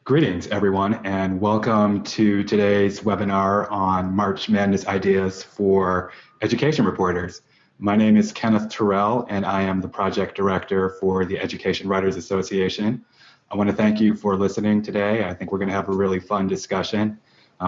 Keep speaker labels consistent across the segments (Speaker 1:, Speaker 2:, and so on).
Speaker 1: Greetings, everyone, and welcome to today's webinar on March Madness Ideas for Education Reporters. My name is Kenneth Terrell, and I am the Project Director for the Education Writers Association. I want to thank you for listening today. I think we're going to have a really fun discussion.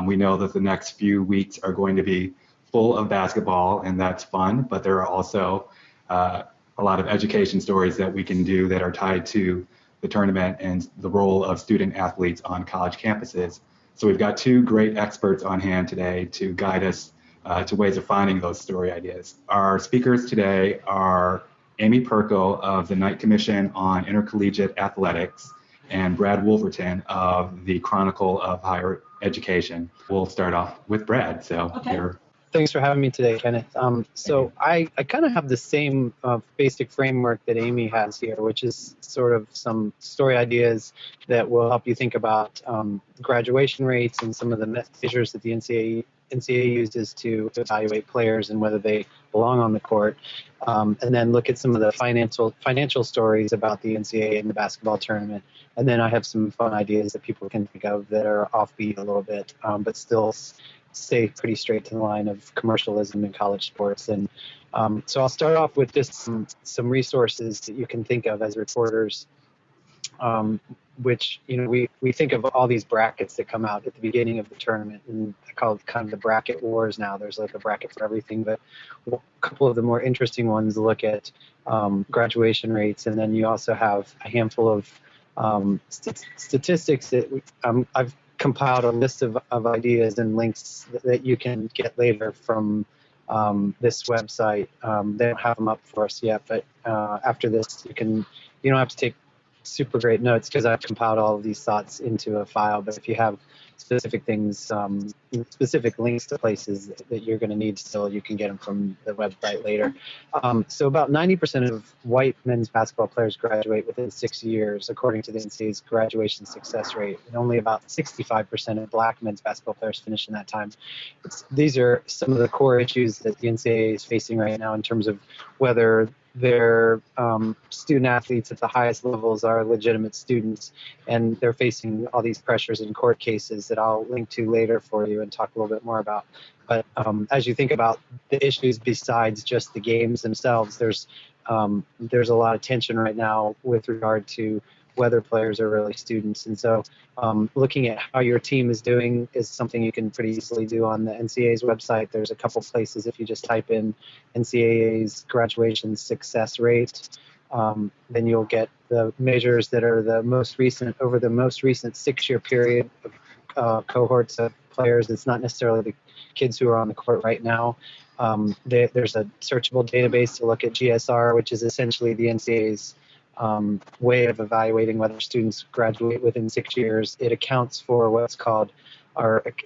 Speaker 1: We know that the next few weeks are going to be full of basketball, and that's fun, but there are also a lot of education stories that we can do that are tied to the tournament and the role of student athletes on college campuses. So we've got two great experts on hand today to guide us to ways of finding those story ideas. Our speakers today are Amy Perko of the Knight Commission on Intercollegiate Athletics and Brad Wolverton of the Chronicle of Higher Education. We'll start off with Brad. So
Speaker 2: Okay. Thanks for having me today, Kenneth. I kind of have the same basic framework that Amy has here, which is sort of some story ideas that will help you think about graduation rates and some of the measures that the NCAA uses to evaluate players and whether they belong on the court, and then look at some of the financial stories about the NCAA and the basketball tournament. And then I have some fun ideas that people can think of that are offbeat a little bit, but still stay pretty straight to the line of commercialism in college sports. And so I'll start off with just some resources that you can think of as reporters, which, we think of all these brackets that come out at the beginning of the tournament, and I call it kind of the bracket wars now. There's like a bracket for everything, but a couple of the more interesting ones look at graduation rates, and then you also have a handful of statistics that I've compiled a list of ideas and links that you can get later from this website. They don't have them up for us yet, but after this, you don't have to take super great notes because I've compiled all of these thoughts into a file. But if you have specific things, specific links to places that you're going to need still, you can get them from the website later. So about 90% of white men's basketball players graduate within 6 years, according to the NCAA's graduation success rate, and only about 65% of black men's basketball players finish in that time. These are some of the core issues that the NCAA is facing right now in terms of whether their student athletes at the highest levels are legitimate students, and they're facing all these pressures in court cases that I'll link to later for you and talk a little bit more about. But as you think about the issues besides just the games themselves, there's a lot of tension right now with regard to whether players are really students. And so looking at how your team is doing is something you can pretty easily do on the NCAA's website. There's a couple places if you just type in NCAA's graduation success rate, then you'll get the measures that are the most recent, over the most recent 6-year period of cohorts of players. It's not necessarily the kids who are on the court right now. There's a searchable database to look at GSR, which is essentially the NCAA's way of evaluating whether students graduate within 6 years. It accounts for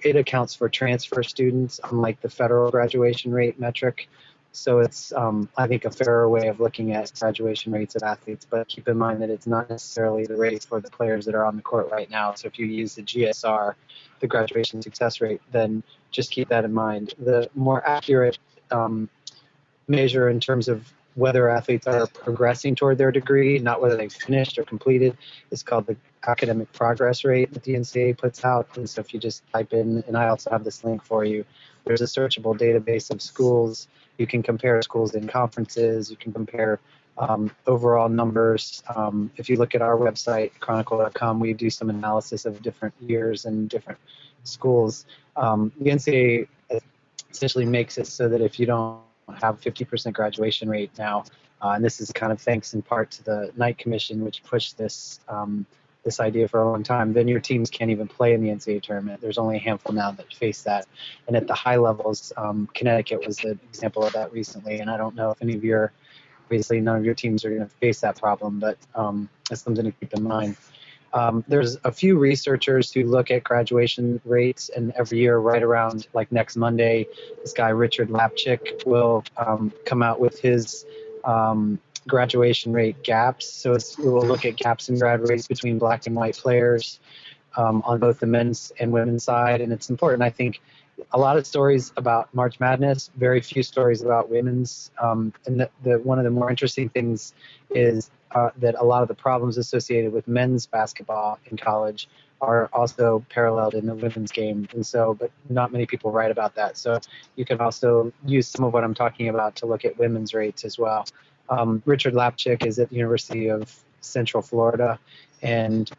Speaker 2: it accounts for transfer students, unlike the federal graduation rate metric. So it's, I think, a fairer way of looking at graduation rates of athletes, but keep in mind that it's not necessarily the rate for the players that are on the court right now. So if you use the GSR, the graduation success rate, then just keep that in mind. The more accurate measure in terms of whether athletes are progressing toward their degree, not whether they've finished or completed, is called the academic progress rate that the NCAA puts out. And so if you just type in, and I also have this link for you, there's a searchable database of schools. You can compare schools in conferences. You can compare overall numbers. If you look at our website, chronicle.com, we do some analysis of different years and different schools. The NCAA essentially makes it so that if you don't have 50% graduation rate now, and this is kind of thanks in part to the Knight Commission, which pushed this idea for a long time, then your teams can't even play in the NCAA tournament. There's only a handful now that face that. And at the high levels, Connecticut was an example of that recently, and I don't know if any of obviously none of your teams are going to face that problem, but that's something to keep in mind. There's a few researchers who look at graduation rates, and every year, right around like next Monday, this guy Richard Lapchick will come out with his graduation rate gaps. So we will look at gaps in grad rates between black and white players on both the men's and women's side, and it's important. I think a lot of stories about March Madness, very few stories about women's, and one of the more interesting things is that a lot of the problems associated with men's basketball in college are also paralleled in the women's game. And so, but not many people write about that. So you can also use some of what I'm talking about to look at women's rates as well. Richard Lapchick is at the University of Central Florida, and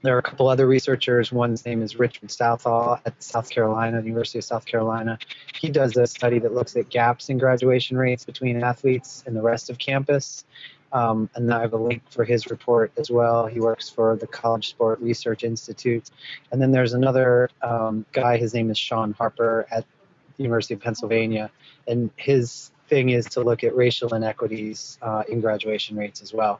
Speaker 2: there are a couple other researchers. One's name is Richard Southall at South Carolina, the University of South Carolina. He does a study that looks at gaps in graduation rates between athletes and the rest of campus. And I have a link for his report as well. He works for the College Sport Research Institute. And then there's another guy, his name is Sean Harper at the University of Pennsylvania. And his thing is to look at racial inequities in graduation rates as well.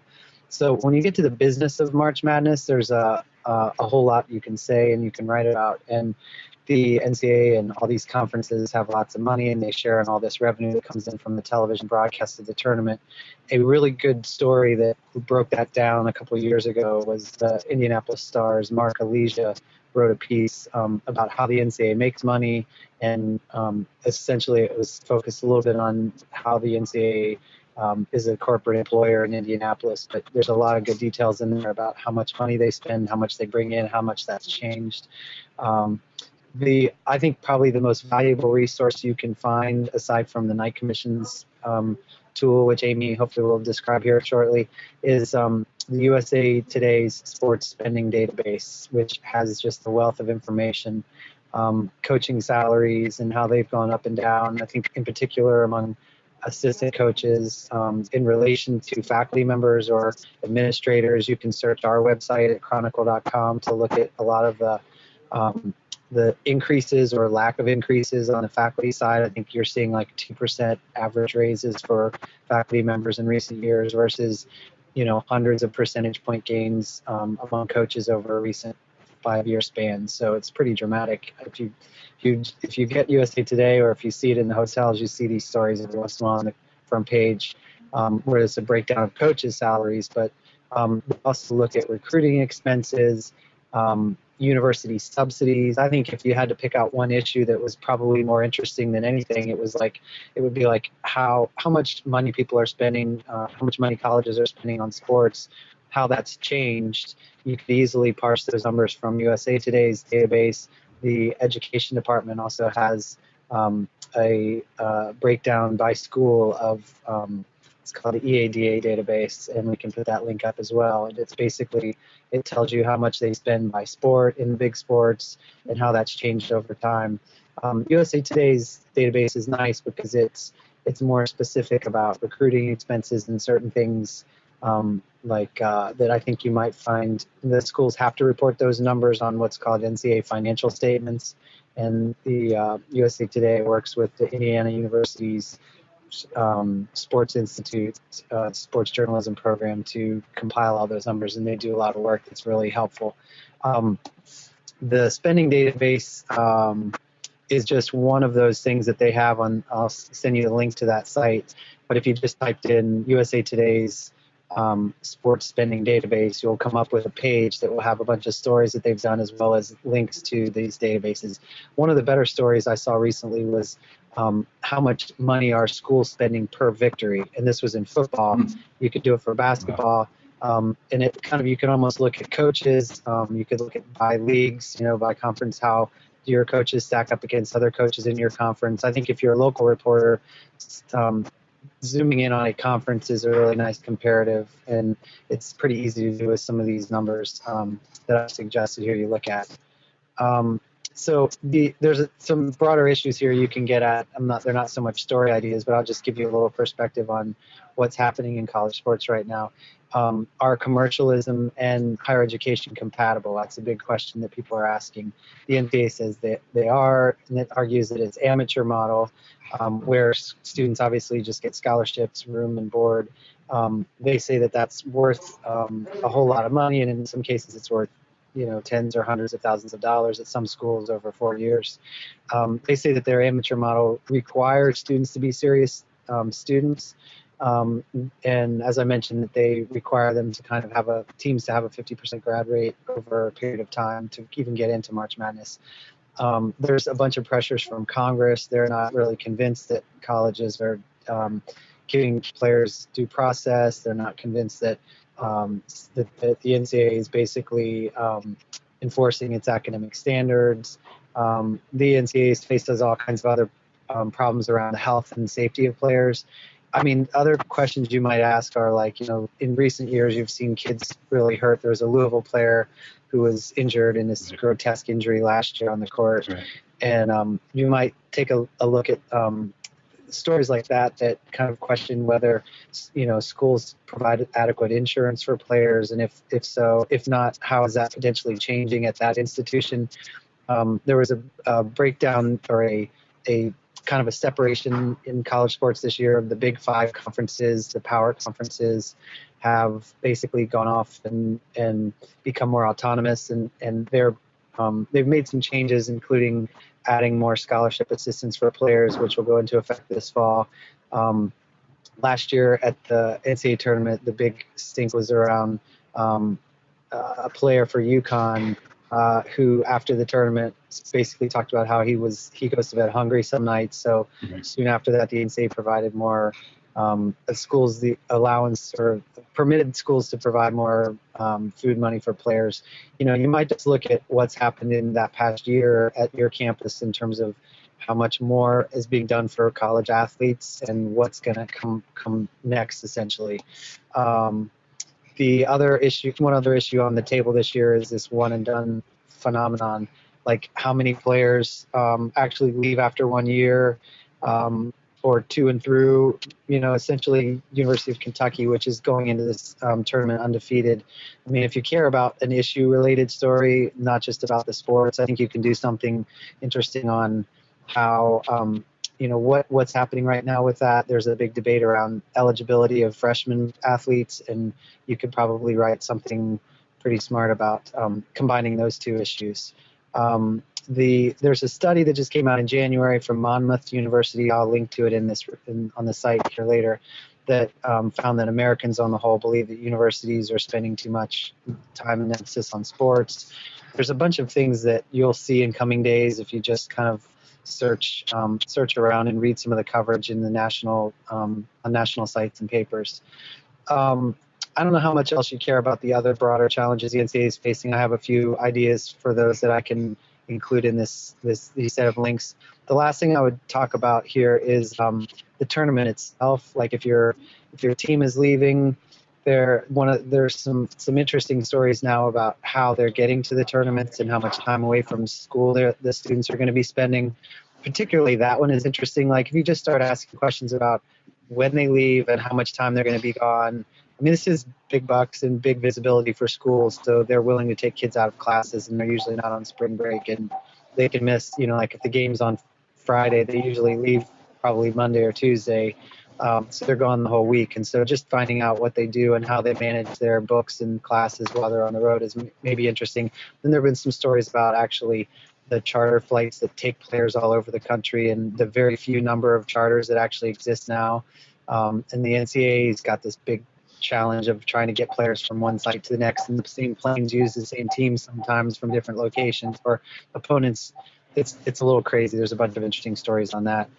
Speaker 2: So when you get to the business of March Madness, there's a whole lot you can say and you can write about. And the NCAA and all these conferences have lots of money, and they share in all this revenue that comes in from the television broadcast of the tournament. A really good story that broke that down a couple of years ago was the Indianapolis Star's Mark Alesia wrote a piece about how the NCAA makes money, and essentially it was focused a little bit on how the NCAA is a corporate employer in Indianapolis, but there's a lot of good details in there about how much money they spend, how much they bring in, how much that's changed. I think probably the most valuable resource you can find, aside from the Knight Commission's tool, which Amy hopefully will describe here shortly, is the USA Today's sports spending database, which has just a wealth of information, coaching salaries and how they've gone up and down. I think in particular among assistant coaches in relation to faculty members or administrators. You can search our website at chronicle.com to look at a lot of the increases or lack of increases on the faculty side. I think you're seeing like 2% average raises for faculty members in recent years versus, hundreds of percentage point gains among coaches over a recent 5-year span. So it's pretty dramatic. If you get USA Today, or if you see it in the hotels, you see these stories every once in a while on the front page where it's a breakdown of coaches' salaries. But we also look at recruiting expenses, university subsidies. I think if you had to pick out one issue that was probably more interesting than anything, it would be like how much money people are spending, how much money colleges are spending on sports, how that's changed. You could easily parse those numbers from USA Today's database. The education department also has a breakdown by school of it's called the EADA database, and we can put that link up as well. And it's basically, it tells you how much they spend by sport in big sports and how that's changed over time. USA Today's database is nice because it's more specific about recruiting expenses and certain things that I think you might find the schools have to report those numbers on what's called NCAA financial statements. And the USA Today works with the Indiana University's Sports Institute sports journalism program to compile all those numbers, and they do a lot of work that's really helpful. The spending database is just one of those things that they have on. I'll send you the link to that site. But if you just typed in USA Today's sports spending database, you'll come up with a page that will have a bunch of stories that they've done as well as links to these databases. One of the better stories I saw recently was how much money are schools spending per victory, and this was in football. You could do it for basketball, and it kind of, you can almost look at coaches. You could look at by leagues, by conference, how do your coaches stack up against other coaches in your conference. I think if you're a local reporter, zooming in on a conference is a really nice comparative, and it's pretty easy to do with some of these numbers that I've suggested here you look at. So there's some broader issues here you can get at. They're not so much story ideas, but I'll just give you a little perspective on what's happening in college sports right now. Are commercialism and higher education compatible? That's a big question that people are asking. The NCAA says that they are, and it argues that it's amateur model, where students obviously just get scholarships, room and board. They say that that's worth a whole lot of money, and in some cases it's worth tens or hundreds of thousands of dollars at some schools over 4 years. They say that their amateur model requires students to be serious students. And as I mentioned, that they require them to kind of have teams to have a 50% grad rate over a period of time to even get into March Madness. There's a bunch of pressures from Congress. They're not really convinced that colleges are giving players due process. They're not convinced that that the NCAA is basically enforcing its academic standards. The NCAA faces all kinds of other problems around the health and safety of players. I mean, other questions you might ask are like, in recent years, you've seen kids really hurt. There was a Louisville player who was injured in this grotesque injury last year on the court.
Speaker 1: Right.
Speaker 2: And you might take a look at stories like that kind of question whether, schools provide adequate insurance for players. And if so, if not, how is that potentially changing at that institution? There was a breakdown or a kind of a separation in college sports this year of the Big Five conferences. The power conferences have basically gone off and become more autonomous, and they've made some changes, including adding more scholarship assistance for players, which will go into effect this fall. Last year at the NCAA tournament, the big stink was around a player for UConn who, after the tournament, basically talked about how he goes to bed hungry some nights. So soon after that, the NCAA provided more schools the allowance, or permitted schools to provide more food money for players. You might just look at what's happened in that past year at your campus in terms of how much more is being done for college athletes and what's going to come next, essentially. One other issue on the table this year is this one and done phenomenon, like how many players actually leave after 1 year or two and through. Essentially University of Kentucky, which is going into this tournament undefeated. I mean, if you care about an issue-related story, not just about the sports, I think you can do something interesting on how what's happening right now with that. There's a big debate around eligibility of freshman athletes, and you could probably write something pretty smart about combining those two issues. There's a study that just came out in January from Monmouth University. I'll link to it on the site here later, that found that Americans on the whole believe that universities are spending too much time and emphasis on sports. There's a bunch of things that you'll see in coming days if you just kind of search around and read some of the coverage in the on national sites and papers. I don't know how much else you care about the other broader challenges the NCAA is facing. I have a few ideas for those that I can include in these set of links. The last thing I would talk about here is the tournament itself. Like if your team is leaving, there's some interesting stories now about how they're getting to the tournaments and how much time away from school the students are going to be spending. Particularly that one is interesting. Like if you just start asking questions about when they leave and how much time they're going to be gone. I mean, this is big bucks and big visibility for schools, so they're willing to take kids out of classes, and they're usually not on spring break, and they can miss, like if the game's on Friday, they usually leave probably Monday or Tuesday, so they're gone the whole week. And so just finding out what they do and how they manage their books and classes while they're on the road is maybe interesting. Then there have been some stories about actually the charter flights that take players all over the country and the very few number of charters that actually exist now. And the NCAA's got this big challenge of trying to get players from one site to the next, and the same planes use the same teams sometimes from different locations or opponents. It's a little crazy. There's a bunch of interesting stories on that.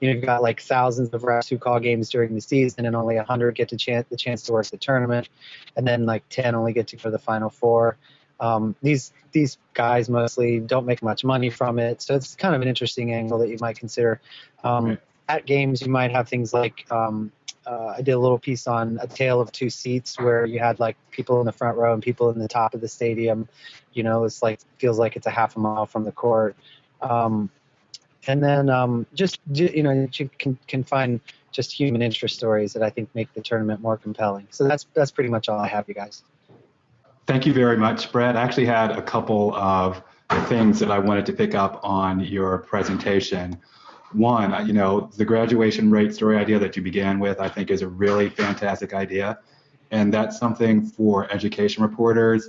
Speaker 2: You've got like thousands of refs who call games during the season, and only 100 get the chance to work the tournament, and then like 10 only get to go to the Final Four. These guys mostly don't make much money from it, so it's kind of an interesting angle that you might consider. At games, you might have things like I did a little piece on A Tale of Two Seats, where you had like people in the front row and people in the top of the stadium. It's like feels like it's a half a mile from the court. And then you can find just human interest stories that I think make the tournament more compelling. So that's pretty much all I have, you guys.
Speaker 1: Thank you very much, Brad. I actually had a couple of things that I wanted to pick up on your presentation. One, the graduation rate story idea that you began with, I think is a really fantastic idea. And that's something for education reporters,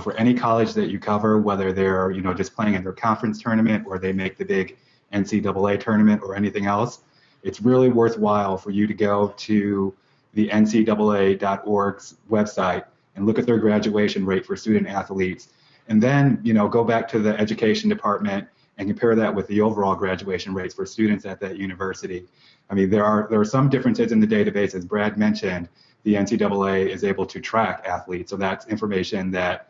Speaker 1: for any college that you cover, whether they're, just playing in their conference tournament or they make the big NCAA tournament or anything else. It's really worthwhile for you to go to the ncaa.org's website and look at their graduation rate for student athletes. And then, go back to the education department and compare that with the overall graduation rates for students at that university. I mean, there are some differences in the database. As Brad mentioned, the NCAA is able to track athletes, so that's information that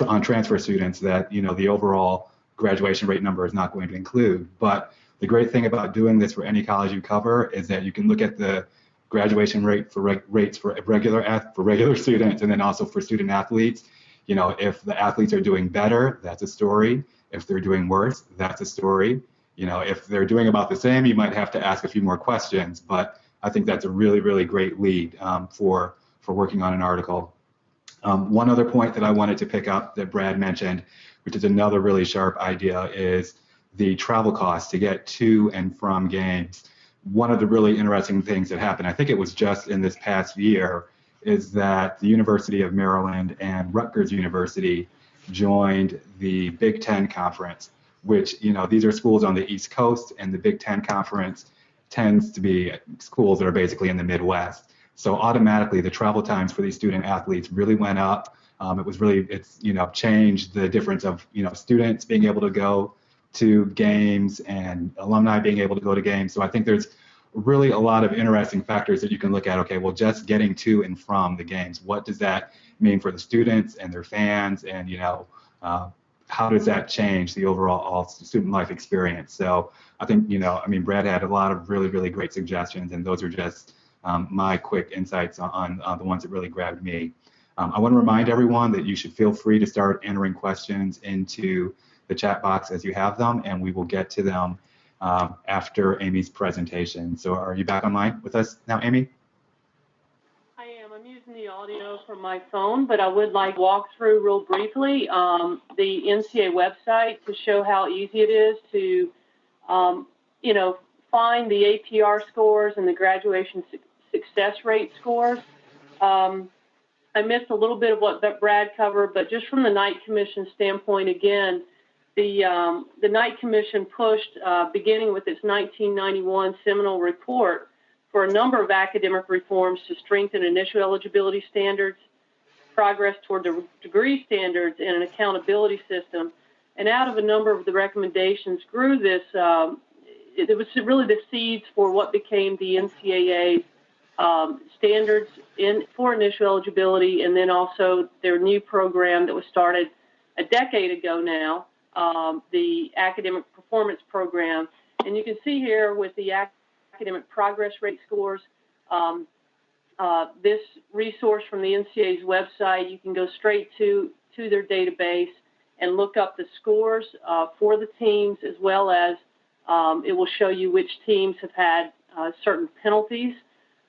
Speaker 1: on transfer students that, the overall graduation rate number is not going to include. But the great thing about doing this for any college you cover is that you can look at the graduation rate for rates for regular students, and then also for student athletes. If the athletes are doing better, that's a story. If they're doing worse, that's a story. If they're doing about the same, you might have to ask a few more questions. But I think that's a really, really great lead for working on an article. One other point that I wanted to pick up that Brad mentioned, which is another really sharp idea, is the travel costs to get to and from games. One of the really interesting things that happened, I think it was just in this past year, is that the University of Maryland and Rutgers University joined the Big Ten Conference, which, these are schools on the East Coast, and the Big Ten Conference tends to be schools that are basically in the Midwest. So automatically the travel times for these student athletes really went up. It's changed the difference of, students being able to go to games and alumni being able to go to games. So I think there's really a lot of interesting factors that you can look at. Okay, well, just getting to and from the games, what does that mean for the students and their fans, and how does that change the overall student life experience? So I think, Brad had a lot of really, really great suggestions, and those are just my quick insights on the ones that really grabbed me. I want to remind everyone that you should feel free to start entering questions into the chat box as you have them, and we will get to them after Amy's presentation. So are you back online with us now, Amy?
Speaker 3: I am. I'm using the audio from my phone, but I would like to walk through real briefly the NCAA website to show how easy it is to, find the APR scores and the graduation success rate scores. I missed a little bit of what Brad covered, but just from the Knight Commission standpoint, again, the Knight Commission pushed, beginning with its 1991 seminal report, for a number of academic reforms to strengthen initial eligibility standards, progress toward the degree standards, and an accountability system. And out of a number of the recommendations grew this, it was really the seeds for what became the NCAA standards for initial eligibility, and then also their new program that was started a decade ago now, the Academic Performance Program. And you can see here with the academic progress rate scores, this resource from the NCAA's website, you can go straight to their database and look up the scores for the teams, as well as it will show you which teams have had certain penalties.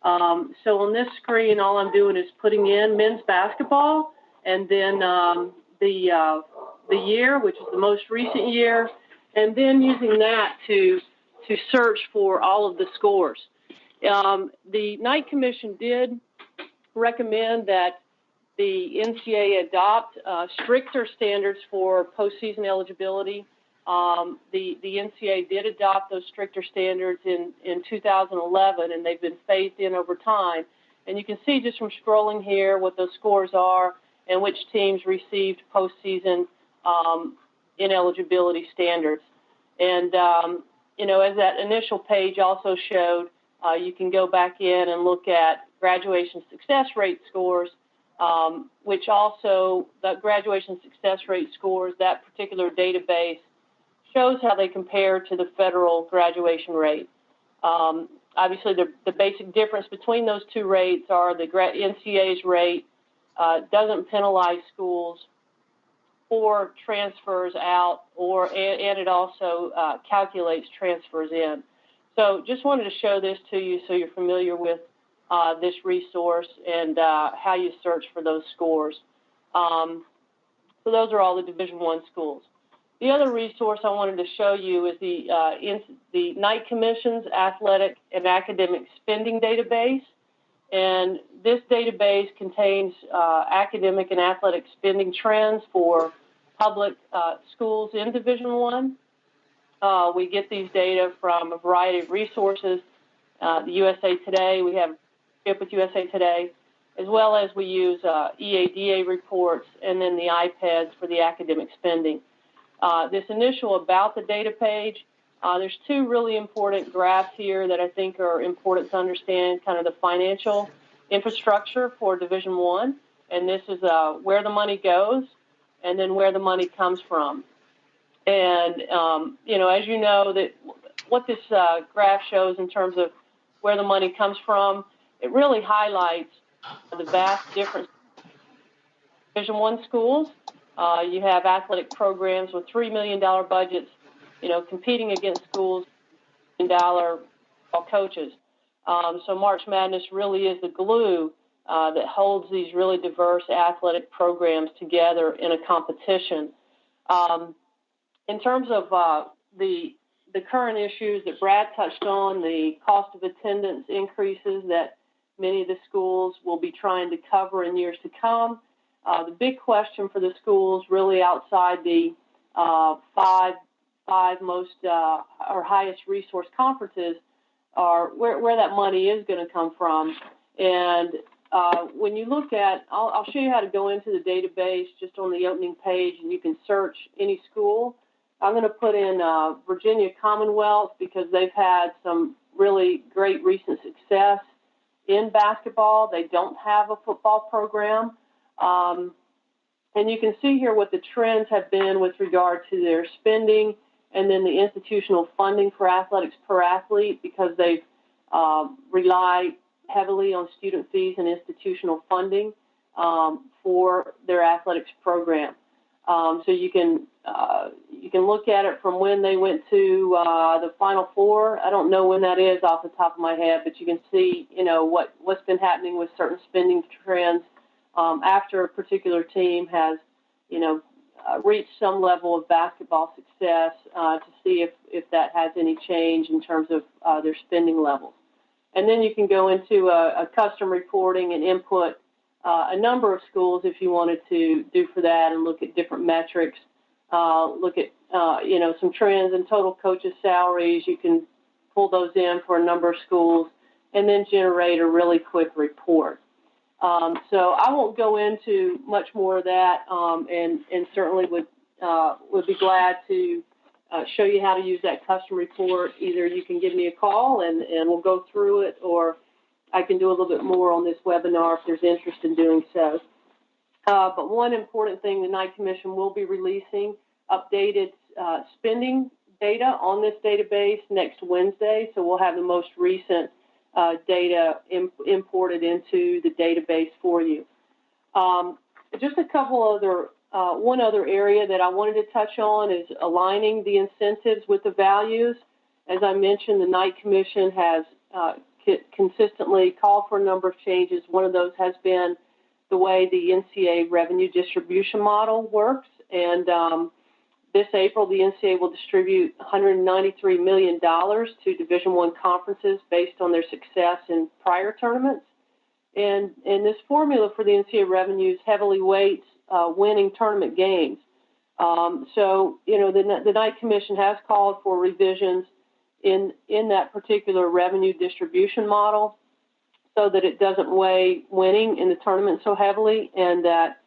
Speaker 3: So on this screen, all I'm doing is putting in men's basketball, and then the year, which is the most recent year, and then using that to search for all of the scores. The Knight Commission did recommend that the NCAA adopt stricter standards for postseason eligibility. The NCAA did adopt those stricter standards in 2011, and they've been phased in over time. And you can see just from scrolling here what those scores are and which teams received postseason ineligibility standards. And, as that initial page also showed, you can go back in and look at graduation success rate scores, which also, the graduation success rate scores, that particular database, shows how they compare to the federal graduation rate. Obviously, the basic difference between those two rates are the NCAA's rate doesn't penalize schools for transfers out, and it also calculates transfers in. So just wanted to show this to you so you're familiar with this resource and how you search for those scores. So those are all the Division I schools. The other resource I wanted to show you is the Knight Commission's Athletic and Academic Spending Database. And this database contains academic and athletic spending trends for public schools in Division I. We get these data from a variety of resources, the USA Today, we have Ship with USA Today, as well as we use EADA reports and then the iPads for the academic spending. This initial about the data page, there's two really important graphs here that I think are important to understand kind of the financial infrastructure for Division I, and this is where the money goes. and then where the money comes from. And, as you know, that what this graph shows in terms of where the money comes from, it really highlights the vast difference. Division I schools, you have athletic programs with $3 million budgets, competing against schools with $1 million coaches. So March Madness really is the glue that holds these really diverse athletic programs together in a competition. In terms of the current issues that Brad touched on, the cost of attendance increases that many of the schools will be trying to cover in years to come. The big question for the schools, really outside the five most or highest resource conferences, are where that money is going to come from. And when you look at, I'll show you how to go into the database just on the opening page, and you can search any school. I'm going to put in Virginia Commonwealth because they've had some really great recent success in basketball. They don't have a football program. And you can see here what the trends have been with regard to their spending and then the institutional funding for athletics per athlete, because they've relied heavily on student fees and institutional funding for their athletics program. So you can look at it from when they went to the Final Four. I don't know when that is off the top of my head, but you can see, what's been happening with certain spending trends after a particular team has, reached some level of basketball success to see if that has any change in terms of their spending levels. And then you can go into a custom reporting and input a number of schools if you wanted to do for that and look at different metrics, look at, some trends in total coaches' salaries. You can pull those in for a number of schools and then generate a really quick report. So I won't go into much more of that, and certainly would be glad to show you how to use that custom report. Either you can give me a call and we'll go through it, or I can do a little bit more on this webinar if there's interest in doing so. But one important thing, the Knight Commission will be releasing updated spending data on this database next Wednesday, so we'll have the most recent data imported into the database for you. Just a couple other, one other area that I wanted to touch on is aligning the incentives with the values. As I mentioned, the Knight Commission has consistently called for a number of changes. One of those has been the way the NCAA revenue distribution model works. And this April, the NCAA will distribute $193 million to Division I conferences based on their success in prior tournaments. And this formula for the NCAA revenues heavily weights winning tournament games. So, the Knight Commission has called for revisions in that particular revenue distribution model so that it doesn't weigh winning in the tournament so heavily, and that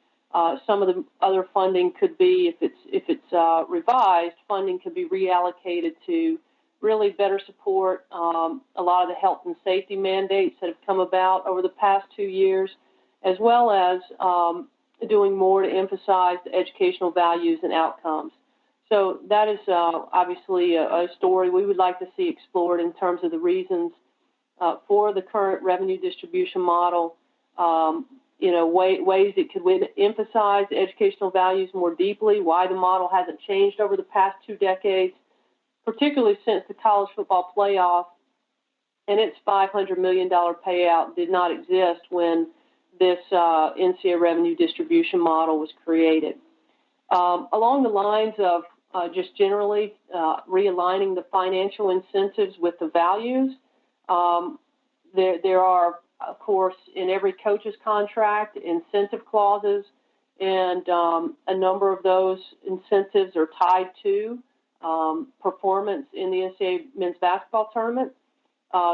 Speaker 3: some of the other funding could be, if it's revised, funding could be reallocated to really better support a lot of the health and safety mandates that have come about over the past 2 years, as well as doing more to emphasize the educational values and outcomes. So that is obviously a story we would like to see explored in terms of the reasons for the current revenue distribution model, ways it could emphasize educational values more deeply, why the model hasn't changed over the past 2 decades, particularly since the college football playoff and its $500 million payout did not exist when this NCAA revenue distribution model was created. Along the lines of just generally realigning the financial incentives with the values, there are, of course, in every coach's contract, incentive clauses, and a number of those incentives are tied to performance in the NCAA men's basketball tournament.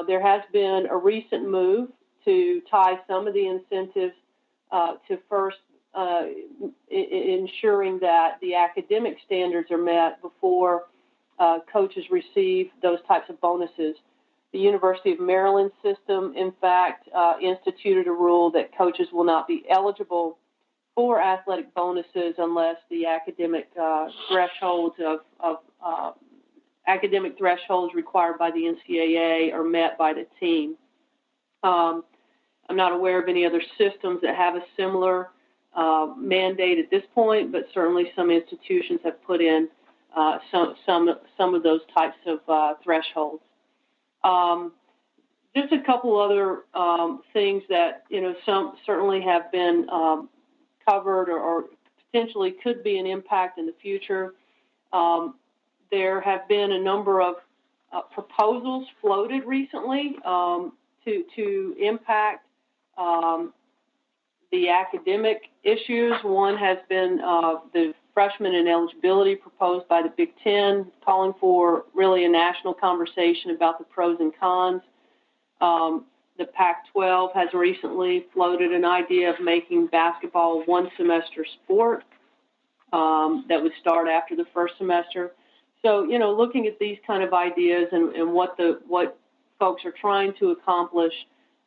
Speaker 3: There has been a recent move to tie some of the incentives to first ensuring that the academic standards are met before coaches receive those types of bonuses. The University of Maryland system, in fact, instituted a rule that coaches will not be eligible for athletic bonuses unless the academic thresholds of academic thresholds required by the NCAA are met by the team. I'm not aware of any other systems that have a similar mandate at this point, but certainly some institutions have put in some of those types of thresholds. Just a couple other things that some certainly have been covered or potentially could be an impact in the future. There have been a number of proposals floated recently to impact the academic issues. One has been the freshman ineligibility proposed by the Big Ten, calling for really a national conversation about the pros and cons. The Pac-12 has recently floated an idea of making basketball a one-semester sport that would start after the first semester. So, looking at these kind of ideas and what folks are trying to accomplish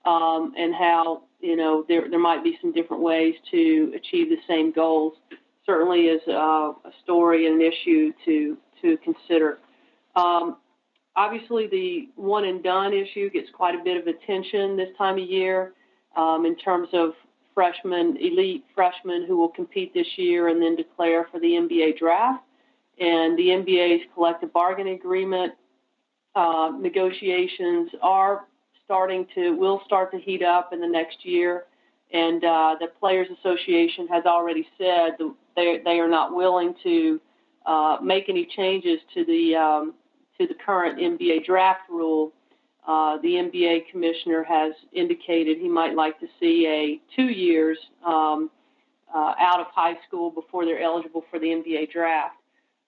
Speaker 3: and how, there might be some different ways to achieve the same goals certainly is a story and an issue to consider. Obviously, the one and done issue gets quite a bit of attention this time of year in terms of elite freshmen who will compete this year and then declare for the NBA draft. And the NBA's collective bargaining agreement negotiations will start to heat up in the next year. And the Players Association has already said they are not willing to make any changes to the current NBA draft rule. The NBA commissioner has indicated he might like to see 2 years out of high school before they're eligible for the NBA draft.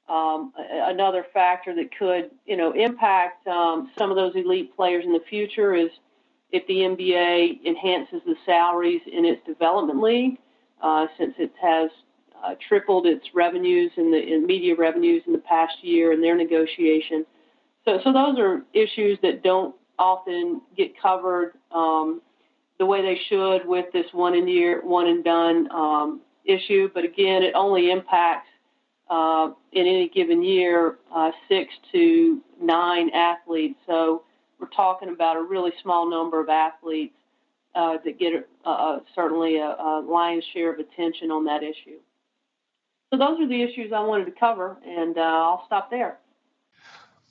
Speaker 3: Another factor that could, impact some of those elite players in the future is if the NBA enhances the salaries in its development league, since it has tripled its revenues in media revenues in the past year in their negotiation. So those are issues that don't often get covered the way they should with this one and done issue. But again, it only impacts in any given year 6 to 9 athletes. So we're talking about a really small number of athletes that get certainly a lion's share of attention on that issue. So those are the issues I wanted to cover, and I'll stop there.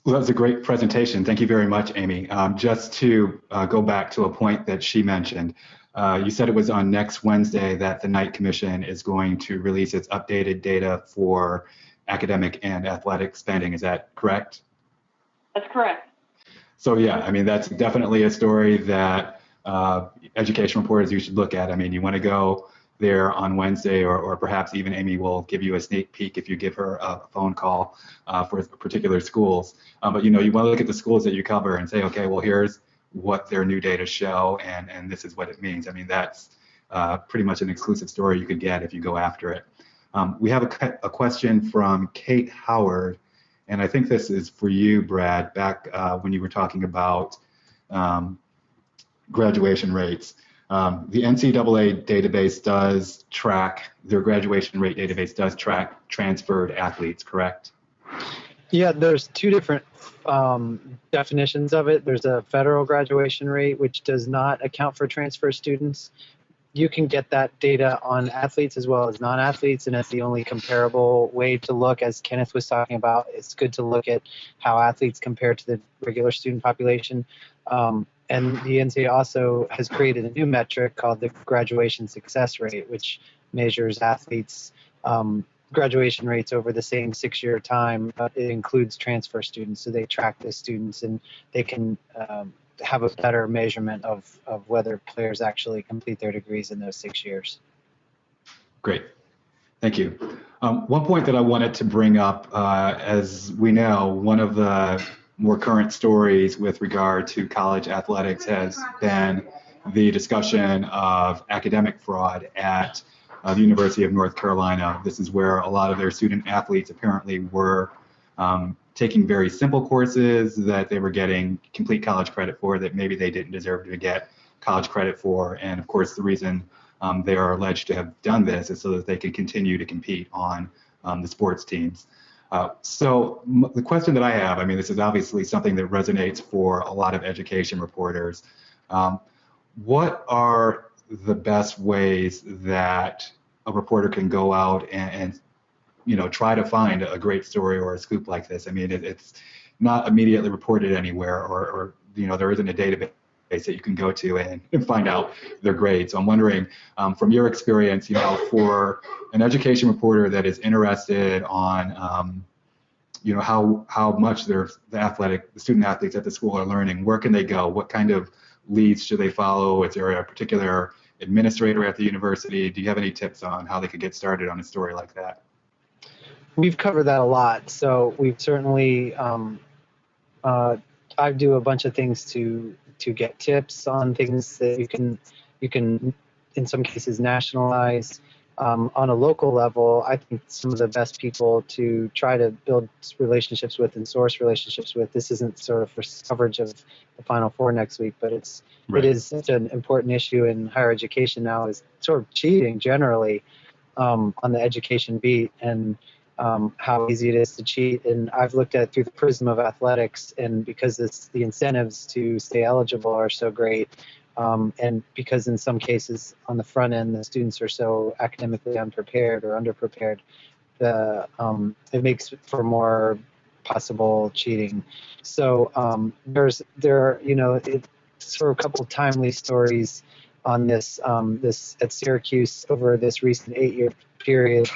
Speaker 1: Well, that was a great presentation. Thank you very much, Amy. Just to go back to a point that she mentioned, you said it was on next Wednesday that the Knight Commission is going to release its updated data for academic and athletic spending. Is that correct?
Speaker 3: That's correct.
Speaker 1: So yeah, I mean, that's definitely a story that education reporters you should look at. I mean, you want to go there on Wednesday, or perhaps even Amy will give you a sneak peek if you give her a phone call for particular schools. But you want to look at the schools that you cover and say, okay, well, here's what their new data show, and this is what it means. I mean, that's pretty much an exclusive story you could get if you go after it. We have a question from Kate Howard, and I think this is for you, Brad, back when you were talking about graduation rates. The NCAA database does track, their graduation rate database does track transferred athletes, correct?
Speaker 2: Yeah, there's two different definitions of it. There's a federal graduation rate, which does not account for transfer students. You can get that data on athletes as well as non-athletes, and it's the only comparable way to look, as Kenneth was talking about. It's good to look at how athletes compare to the regular student population. And the NCAA also has created a new metric called the graduation success rate, which measures athletes' graduation rates over the same 6-year time. It includes transfer students, so they track the students and they can have a better measurement of whether players actually complete their degrees in those 6 years.
Speaker 1: Great, thank you. One point that I wanted to bring up, as we know, one of the more current stories with regard to college athletics has been the discussion of academic fraud at the University of North Carolina. This is where a lot of their student athletes apparently were taking very simple courses that they were getting complete college credit for that maybe they didn't deserve to get college credit for. And of course, the reason they are alleged to have done this is so that they can continue to compete on the sports teams. So the question that I have, I mean, this is obviously something that resonates for a lot of education reporters. What are the best ways that a reporter can go out and try to find a great story or a scoop like this? I mean, it's not immediately reported anywhere, or there isn't a database that you can go to and find out their grades. So I'm wondering, from your experience, for an education reporter that is interested on, how much the student athletes at the school are learning, where can they go? What kind of leads should they follow? Is there a particular administrator at the university? Do you have any tips on how they could get started on a story like that?
Speaker 2: We've covered that a lot. So we've certainly, I do a bunch of things to get tips on things that you can in some cases nationalize. On a local level, I think some of the best people to try to build relationships with and source relationships with. This isn't sort of for coverage of the Final Four next week, but it is such an important issue in higher education now, is sort of cheating generally on the education beat, and how easy it is to cheat. And I've looked at it through the prism of athletics, and because the incentives to stay eligible are so great, and because in some cases on the front end the students are so academically unprepared or underprepared, it makes for more possible cheating. So it's sort of a couple of timely stories on this at Syracuse over this recent 8-year period.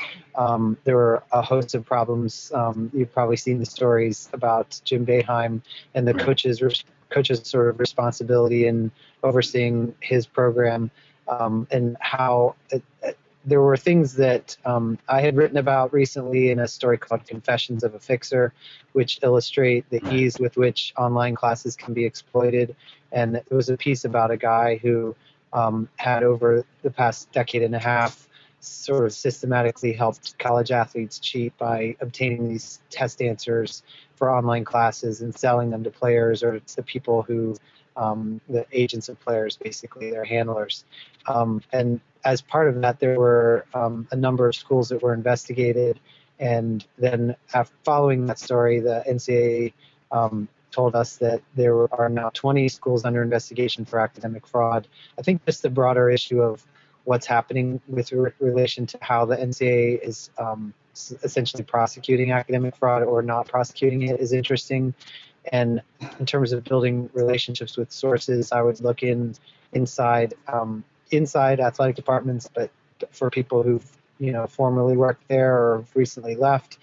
Speaker 2: There were a host of problems. You've probably seen the stories about Jim Boeheim and the coach's sort of responsibility in overseeing his program, and how there were things that I had written about recently in a story called Confessions of a Fixer, which illustrate the ease with which online classes can be exploited. And it was a piece about a guy who had, over the past decade and a half, sort of systematically helped college athletes cheat by obtaining these test answers for online classes and selling them to players or to people who, the agents of players, basically their handlers. And as part of that, there were a number of schools that were investigated. And then following that story, the NCAA told us that there are now 20 schools under investigation for academic fraud. I think just the broader issue of what's happening with relation to how the NCAA is essentially prosecuting academic fraud or not prosecuting it is interesting. And in terms of building relationships with sources, I would look inside athletic departments, but for people who've formerly worked there or recently left.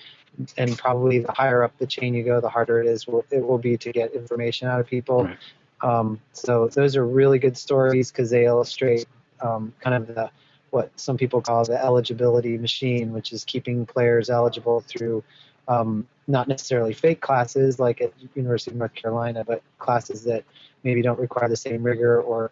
Speaker 2: And probably the higher up the chain you go, the harder it will be to get information out of people. Right. So those are really good stories because they illustrate kind of what some people call the eligibility machine, which is keeping players eligible through not necessarily fake classes like at University of North Carolina, but classes that maybe don't require the same rigor, or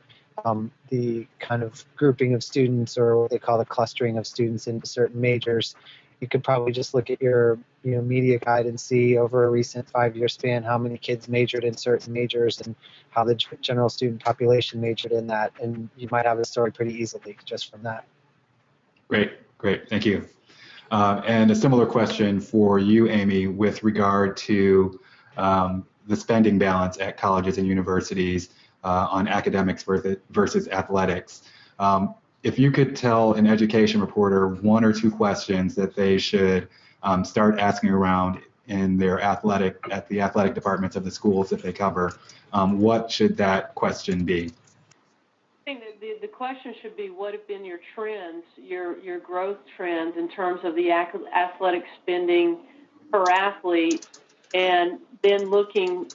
Speaker 2: the kind of grouping of students, or what they call the clustering of students into certain majors. You could probably just look at your media guide and see over a recent 5-year span how many kids majored in certain majors and how the general student population majored in that, and you might have a story pretty easily just from that.
Speaker 1: Great, thank you. And a similar question for you, Amy, with regard to the spending balance at colleges and universities on academics versus athletics. If you could tell an education reporter 1 or 2 questions that they should start asking around in the athletic departments of the schools that they cover, what should that question be?
Speaker 3: I think the question should be, what have been your trends, your growth trends in terms of the athletic spending per athlete, and then looking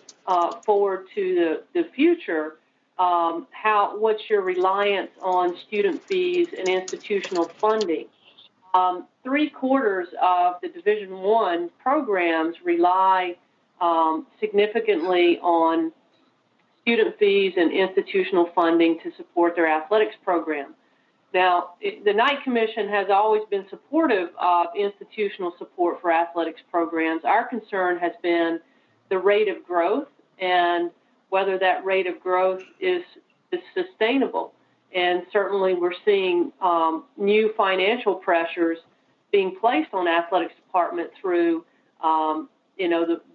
Speaker 3: forward to the future. What's your reliance on student fees and institutional funding? 3/4 of the Division I programs rely significantly on student fees and institutional funding to support their athletics program. Now, the Knight Commission has always been supportive of institutional support for athletics programs. Our concern has been the rate of growth and whether that rate of growth is sustainable. And certainly we're seeing new financial pressures being placed on athletics department through,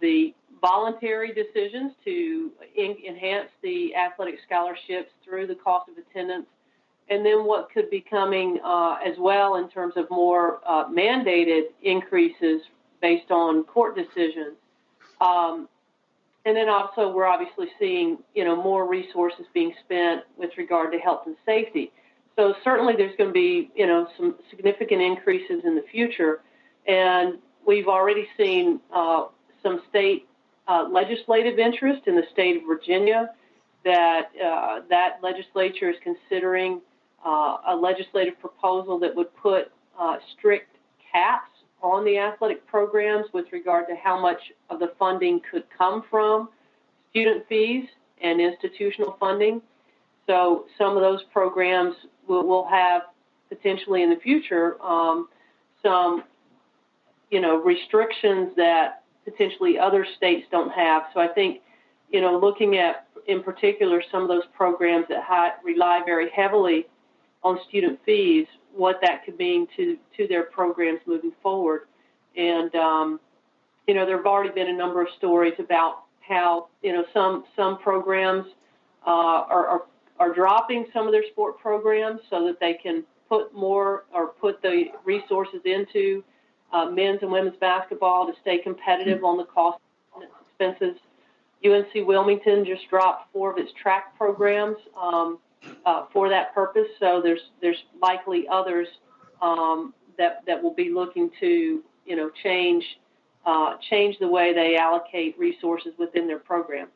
Speaker 3: the voluntary decisions to enhance the athletic scholarships through the cost of attendance, and then what could be coming as well in terms of more mandated increases based on court decisions. And then also we're obviously seeing, more resources being spent with regard to health and safety. So certainly there's going to be, some significant increases in the future. And we've already seen some state legislative interest in the state of Virginia that that legislature is considering a legislative proposal that would put strict caps on the athletic programs with regard to how much of the funding could come from student fees and institutional funding. So some of those programs will have potentially in the future some, restrictions that potentially other states don't have. So I think, looking at, in particular, some of those programs that rely very heavily on student fees, what that could mean to their programs moving forward. And, there have already been a number of stories about how, some programs are dropping some of their sport programs so that they can put the resources into men's and women's basketball to stay competitive on the cost and expenses. UNC Wilmington just dropped 4 of its track programs for that purpose. So there's likely others that will be looking to change the way they allocate resources within their program.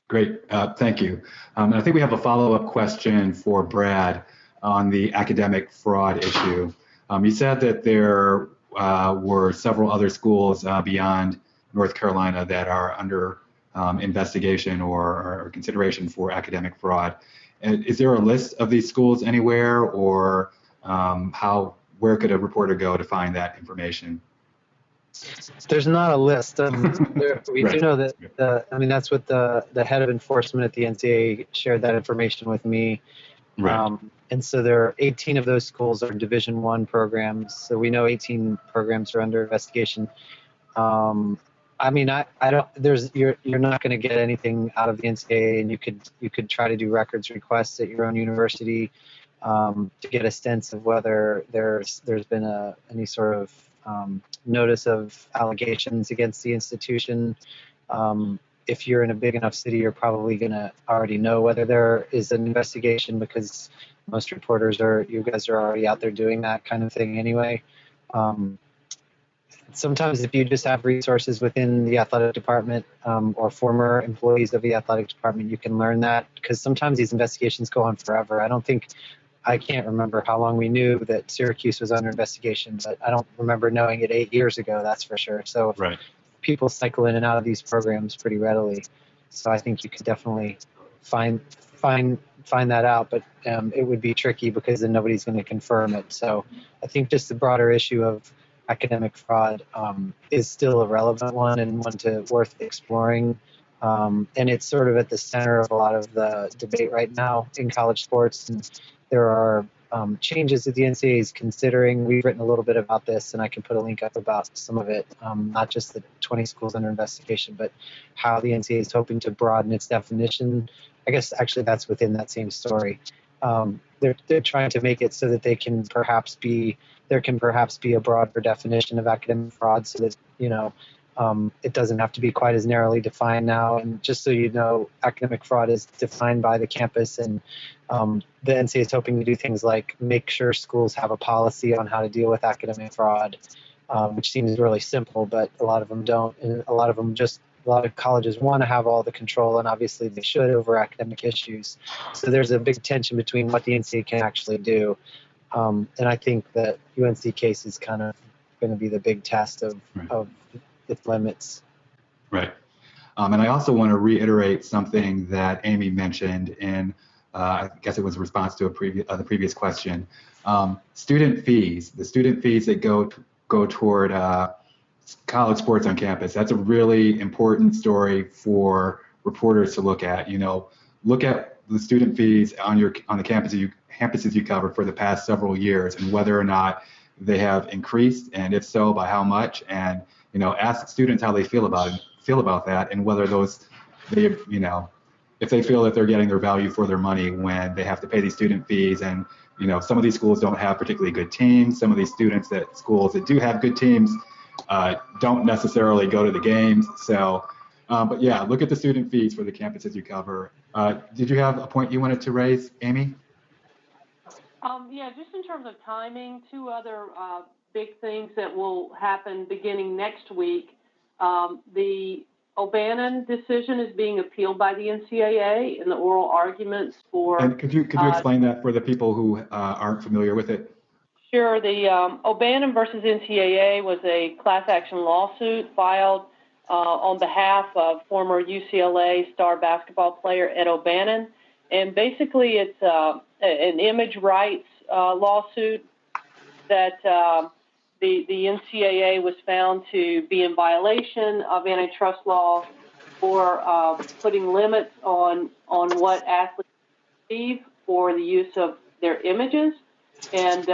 Speaker 1: Great, thank you. And I think we have a follow-up question for Brad on the academic fraud issue. You said that there were several other schools beyond North Carolina that are under investigation or consideration for academic fraud. And is there a list of these schools anywhere, or where could a reporter go to find that information?
Speaker 2: There's not a list. We
Speaker 1: Right.
Speaker 2: do know that, that's what the head of enforcement at the NCAA shared that information with me.
Speaker 1: Right.
Speaker 2: And so there are 18 of those schools are Division I programs. So we know 18 programs are under investigation. I don't. You're not going to get anything out of the NCAA, and you could try to do records requests at your own university to get a sense of whether there's been any sort of notice of allegations against the institution. If you're in a big enough city, you're probably going to already know whether there is an investigation, because most reporters you guys are already out there doing that kind of thing anyway. Sometimes if you just have resources within the athletic department or former employees of the athletic department, you can learn that, because sometimes these investigations go on forever. I can't remember how long we knew that Syracuse was under investigation, but I don't remember knowing it 8 years ago, that's for sure. So
Speaker 1: Right.
Speaker 2: People cycle in and out of these programs pretty readily. So I think you could definitely find that out, but it would be tricky because then nobody's going to confirm it. So I think just the broader issue of academic fraud is still a relevant one and one worth exploring. And it's sort of at the center of a lot of the debate right now in college sports. And there are changes that the NCAA is considering. We've written a little bit about this, and I can put a link up about some of it, not just the 20 schools under investigation, but how the NCAA is hoping to broaden its definition. I guess actually that's within that same story. They're trying to make it so that there can perhaps be a broader definition of academic fraud, so that it doesn't have to be quite as narrowly defined now. And just so you know, academic fraud is defined by the campus, and the NCAA is hoping to do things like make sure schools have a policy on how to deal with academic fraud, which seems really simple, but a lot of them don't, and a lot of colleges want to have all the control, and obviously they should, over academic issues. So there's a big tension between what the NCAA can actually do. And I think that UNC case is kind of going to be the big test of its limits.
Speaker 1: Right. And I also want to reiterate something that Amy mentioned in, I guess it was a response to the previous question. Student fees, the student fees that go toward college sports on campus. That's a really important story for reporters to look at. Look at the student fees on the campuses you cover for the past several years, and whether or not they have increased, and if so, by how much, and ask students how they feel about that, and whether if they feel that they're getting their value for their money when they have to pay these student fees. And some of these schools don't have particularly good teams. Some of these schools that do have good teams don't necessarily go to the games. So, but yeah, look at the student fees for the campuses you cover. Did you have a point you wanted to raise, Amy?
Speaker 3: Yeah, just in terms of timing, two other big things that will happen beginning next week. The O'Bannon decision is being appealed by the NCAA, and the oral arguments for.
Speaker 1: And could you explain that for the people who aren't familiar with it?
Speaker 3: Sure. The O'Bannon versus NCAA was a class action lawsuit filed on behalf of former UCLA star basketball player Ed O'Bannon, and basically it's an image rights lawsuit that the NCAA was found to be in violation of antitrust law for putting limits on what athletes receive for the use of their images. And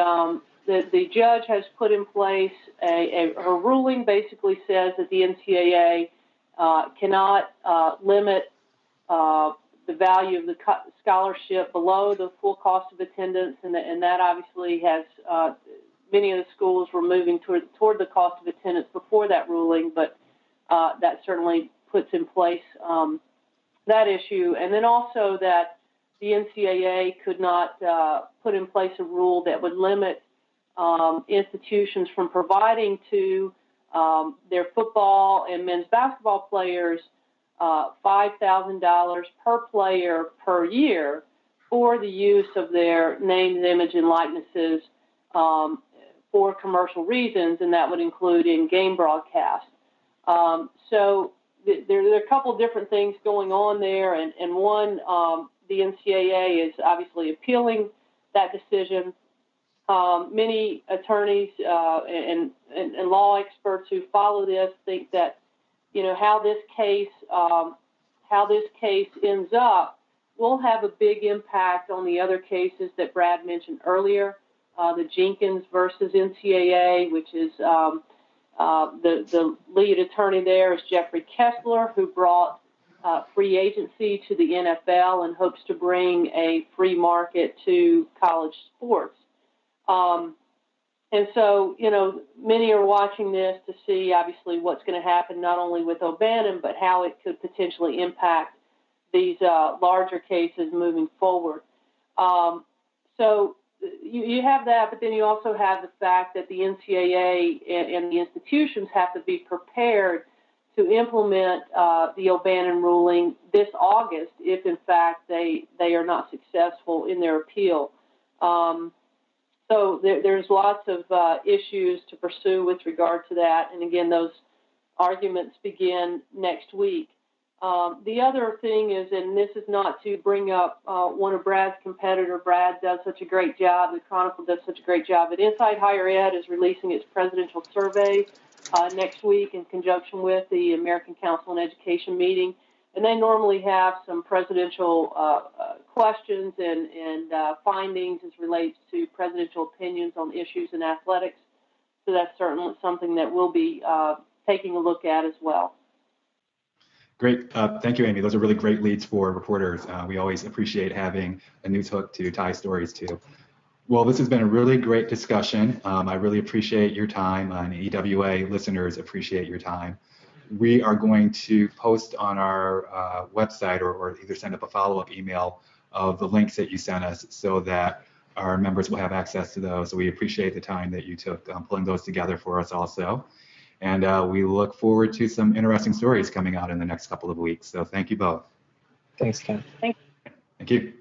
Speaker 3: the judge has put in place her ruling basically says that the NCAA cannot limit the value of the scholarship below the full cost of attendance, and that obviously has many of the schools were moving toward the cost of attendance before that ruling, but that certainly puts in place that issue. And then also that the NCAA could not put in place a rule that would limit institutions from providing to their football and men's basketball players $5,000 per player per year for the use of their names, image, and likenesses for commercial reasons, and that would include in-game broadcast. So there are a couple of different things going on there, and one, the NCAA is obviously appealing that decision. Many attorneys and law experts who follow this think that how this case ends up will have a big impact on the other cases that Brad mentioned earlier. The Jenkins versus NCAA, which is the lead attorney there is Jeffrey Kessler, who brought free agency to the NFL and hopes to bring a free market to college sports. And so, many are watching this to see, obviously, what's going to happen not only with O'Bannon, but how it could potentially impact these larger cases moving forward. So you have that, but then you also have the fact that the NCAA and the institutions have to be prepared to implement the O'Bannon ruling this August if, in fact, they are not successful in their appeal. So there's lots of issues to pursue with regard to that. And again, those arguments begin next week. The other thing is, and this is not to bring up one of Brad's competitor, Brad does such a great job, the Chronicle does such a great job, but Inside Higher Ed is releasing its presidential survey next week in conjunction with the American Council on Education meeting. And they normally have some presidential questions and findings as relates to presidential opinions on issues in athletics. So that's certainly something that we'll be taking a look at as well.
Speaker 1: Great. Thank you, Amy. Those are really great leads for reporters. We always appreciate having a news hook to tie stories to. Well, this has been a really great discussion. I really appreciate your time, and EWA listeners appreciate your time. We are going to post on our website or either send up a follow-up email of the links that you sent us so that our members will have access to those. So we appreciate the time that you took pulling those together for us also. And we look forward to some interesting stories coming out in the next couple of weeks. So thank you both.
Speaker 2: Thanks, Ken.
Speaker 3: Thank
Speaker 1: you.